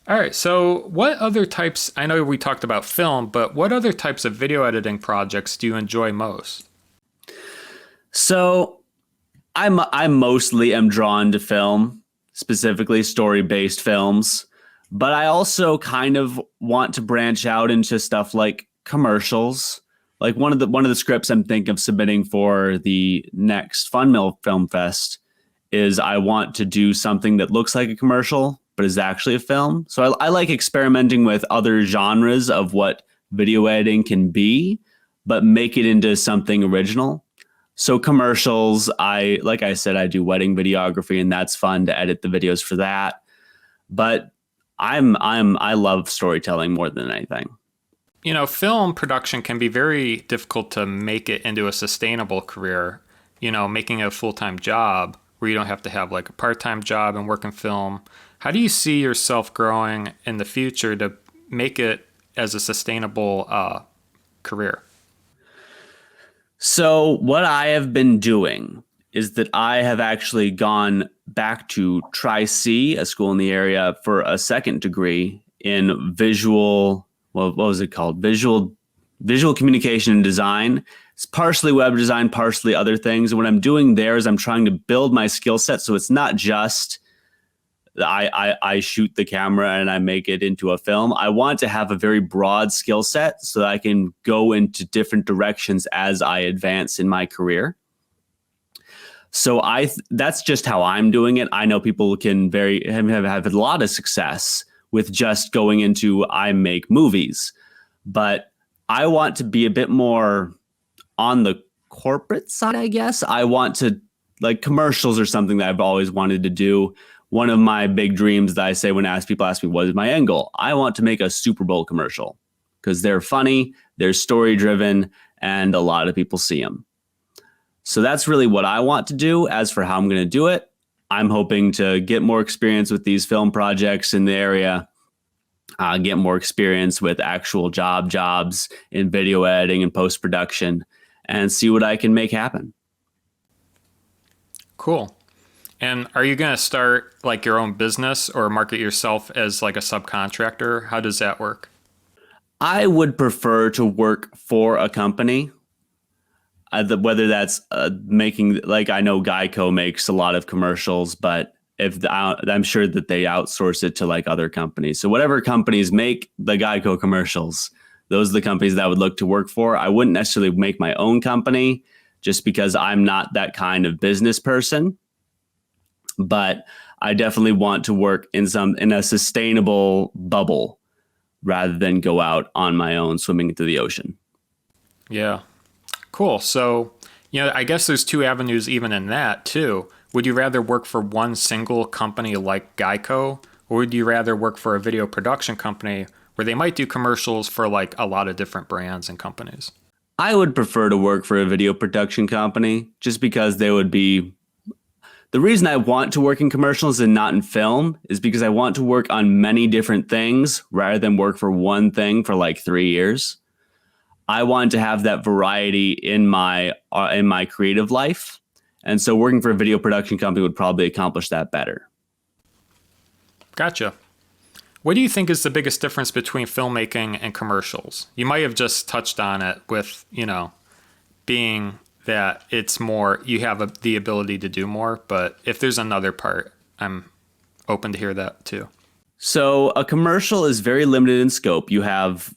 All right. So, what other types? I know we talked about film, but what other types of video editing projects do you enjoy most? So I mostly am drawn to film, specifically story-based films, but I also kind of want to branch out into stuff like commercials. Like one of the scripts I'm thinking of submitting for the next Funmill Film Fest is I want to do something that looks like a commercial but is actually a film. So I like experimenting with other genres of what video editing can be, but make it into something original. So commercials, like I said, I do wedding videography, and that's fun to edit the videos for that. But I love storytelling more than anything. Film production can be very difficult to make it into a sustainable career, making it a full-time job where you don't have to have like a part-time job and work in film. How do you see yourself growing in the future to make it as a sustainable career? So what I have been doing is that I have actually gone back to Tri-C, a school in the area, for a second degree in visual. What was it called? Visual communication and design. It's partially web design, partially other things. And what I'm doing there is I'm trying to build my skill set, so it's not just I shoot the camera and I make it into a film. I want to have a very broad skill set so that I can go into different directions as I advance in my career. So that's just how I'm doing it. I know people can have a lot of success with just going into I make movies, but I want to be a bit more on the corporate side, I guess. I want to, like, commercials are something that I've always wanted to do. One of my big dreams that I say when people ask me what is my end goal, I want to make a Super Bowl commercial because they're funny, they're story driven, and a lot of people see them. So that's really what I want to do. As for how I'm going to do it, I'm hoping to get more experience with these film projects in the area, get more experience with actual jobs in video editing and post-production, and see what I can make happen. Cool. And are you going to start like your own business or market yourself as like a subcontractor? How does that work? I would prefer to work for a company, whether that's making, like, I know Geico makes a lot of commercials, but I'm sure that they outsource it to like other companies. So whatever companies make the Geico commercials, those are the companies that I would look to work for. I wouldn't necessarily make my own company just because I'm not that kind of business person. But I definitely want to work in a sustainable bubble rather than go out on my own swimming into the ocean. Yeah. Cool. So, I guess there's two avenues even in that too. Would you rather work for one single company like Geico, or would you rather work for a video production company where they might do commercials for like a lot of different brands and companies? I would prefer to work for a video production company just because they would be. The reason I want to work in commercials and not in film is because I want to work on many different things rather than work for one thing for like 3 years. I want to have that variety in my creative life. And so working for a video production company would probably accomplish that better. Gotcha. What do you think is the biggest difference between filmmaking and commercials? You might have just touched on it with, being that it's more, you have the ability to do more, but if there's another part, I'm open to hear that too. So a commercial is very limited in scope. You have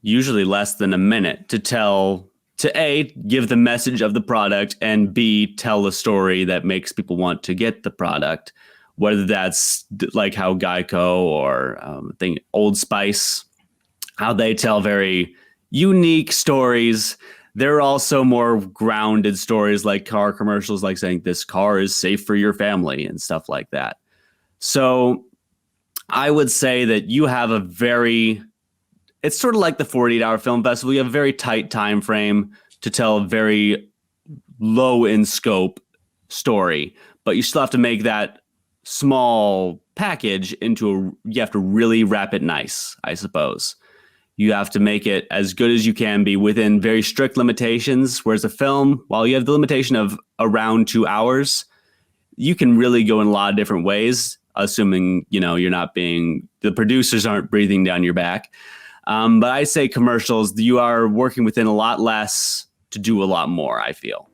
usually less than a minute to A, give the message of the product, and B, tell a story that makes people want to get the product, whether that's like how Geico or Old Spice, how they tell very unique stories. There are also more grounded stories like car commercials, like saying this car is safe for your family and stuff like that. So I would say that you have it's sort of like the 48-hour film festival. You have a very tight time frame to tell a very low in scope story, but you still have to make that small package you have to really wrap it nice, I suppose. You have to make it as good as you can be within very strict limitations. Whereas a film, while you have the limitation of around 2 hours, you can really go in a lot of different ways. assuming, you're not the producers aren't breathing down your back. But I say commercials, you are working within a lot less to do a lot more, I feel.